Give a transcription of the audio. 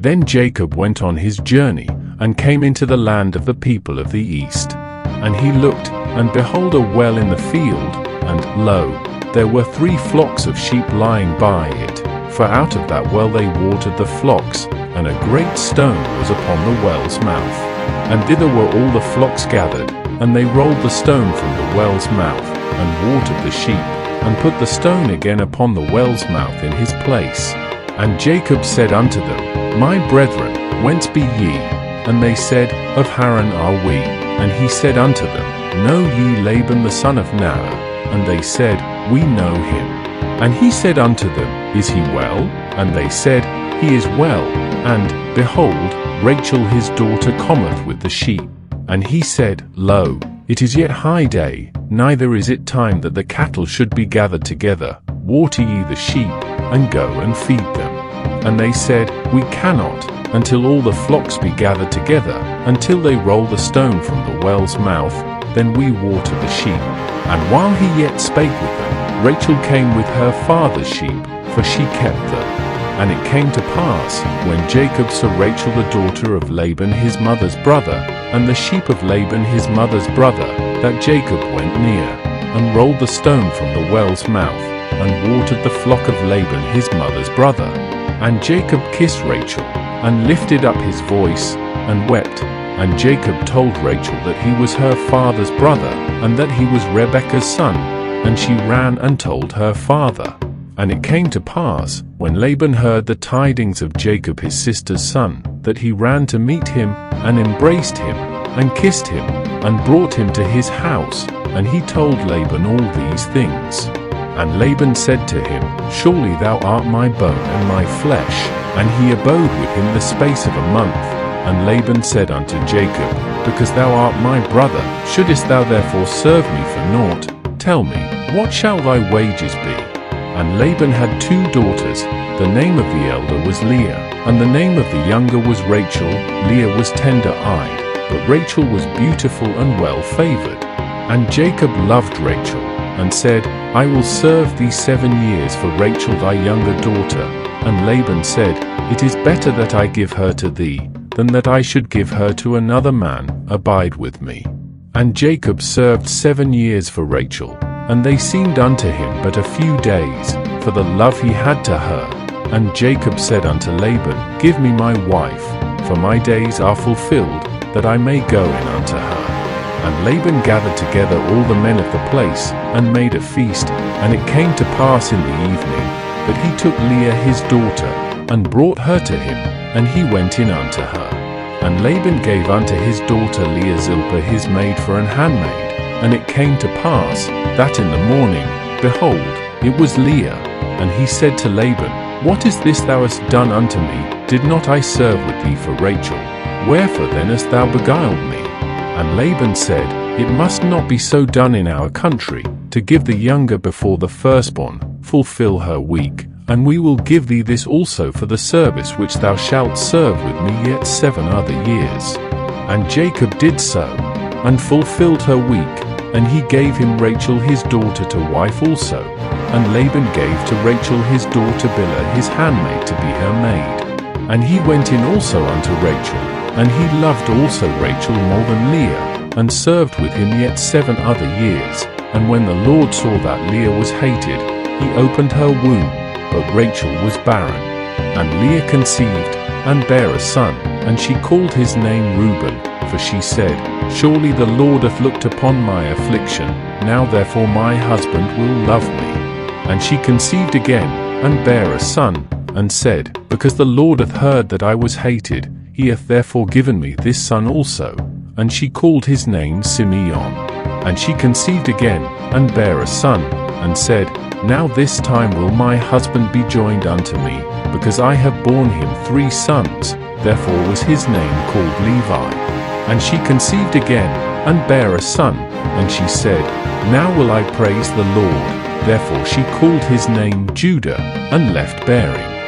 Then Jacob went on his journey, and came into the land of the people of the east. And he looked, and behold a well in the field, and lo, there were 3 flocks of sheep lying by it, for out of that well they watered the flocks, and a great stone was upon the well's mouth. And thither were all the flocks gathered, and they rolled the stone from the well's mouth, and watered the sheep, and put the stone again upon the well's mouth in his place. And Jacob said unto them, My brethren, whence be ye? And they said, Of Haran are we. And he said unto them, Know ye Laban the son of Nahor? And they said, We know him. And he said unto them, Is he well? And they said, He is well. And, behold, Rachel his daughter cometh with the sheep. And he said, Lo, it is yet high day, neither is it time that the cattle should be gathered together. Water ye the sheep, and go and feed them. And they said, We cannot, until all the flocks be gathered together, until they roll the stone from the well's mouth, then we water the sheep. And while he yet spake with them, Rachel came with her father's sheep, for she kept them. And it came to pass, when Jacob saw Rachel the daughter of Laban his mother's brother, and the sheep of Laban his mother's brother, that Jacob went near, and rolled the stone from the well's mouth, and watered the flock of Laban his mother's brother. And Jacob kissed Rachel, and lifted up his voice, and wept. And Jacob told Rachel that he was her father's brother, and that he was Rebekah's son. And she ran and told her father. And it came to pass, when Laban heard the tidings of Jacob his sister's son, that he ran to meet him, and embraced him, and kissed him, and brought him to his house. And he told Laban all these things. And Laban said to him, Surely thou art my bone and my flesh. And he abode with him the space of a month. And Laban said unto Jacob, Because thou art my brother, shouldest thou therefore serve me for naught? Tell me, what shall thy wages be? And Laban had 2 daughters. The name of the elder was Leah, and the name of the younger was Rachel. Leah was tender-eyed, but Rachel was beautiful and well-favored. And Jacob loved Rachel, and said, I will serve thee 7 years for Rachel thy younger daughter. And Laban said, It is better that I give her to thee, than that I should give her to another man. Abide with me. And Jacob served 7 years for Rachel, and they seemed unto him but a few days, for the love he had to her. And Jacob said unto Laban, Give me my wife, for my days are fulfilled, that I may go in unto her. And Laban gathered together all the men of the place, and made a feast. And it came to pass in the evening, that he took Leah his daughter, and brought her to him, and he went in unto her. And Laban gave unto his daughter Leah Zilpah his maid for an handmaid. And it came to pass, that in the morning, behold, it was Leah. And he said to Laban, What is this thou hast done unto me? Did not I serve with thee for Rachel? Wherefore then hast thou beguiled me? And Laban said, It must not be so done in our country, to give the younger before the firstborn. Fulfill her week, and we will give thee this also for the service which thou shalt serve with me yet 7 other years. And Jacob did so, and fulfilled her week, and he gave him Rachel his daughter to wife also. And Laban gave to Rachel his daughter Bilhah his handmaid to be her maid. And he went in also unto Rachel, and he loved also Rachel more than Leah, and served with him yet 7 other years. And when the Lord saw that Leah was hated, he opened her womb, but Rachel was barren. And Leah conceived, and bare a son, and she called his name Reuben, for she said, Surely the Lord hath looked upon my affliction, now therefore my husband will love me. And she conceived again, and bare a son, and said, Because the Lord hath heard that I was hated, he hath therefore given me this son also. And she called his name Simeon. And she conceived again, and bare a son, and said, Now this time will my husband be joined unto me, because I have borne him 3 sons. Therefore was his name called Levi. And she conceived again, and bare a son, and she said, Now will I praise the Lord. Therefore she called his name Judah, and left bearing.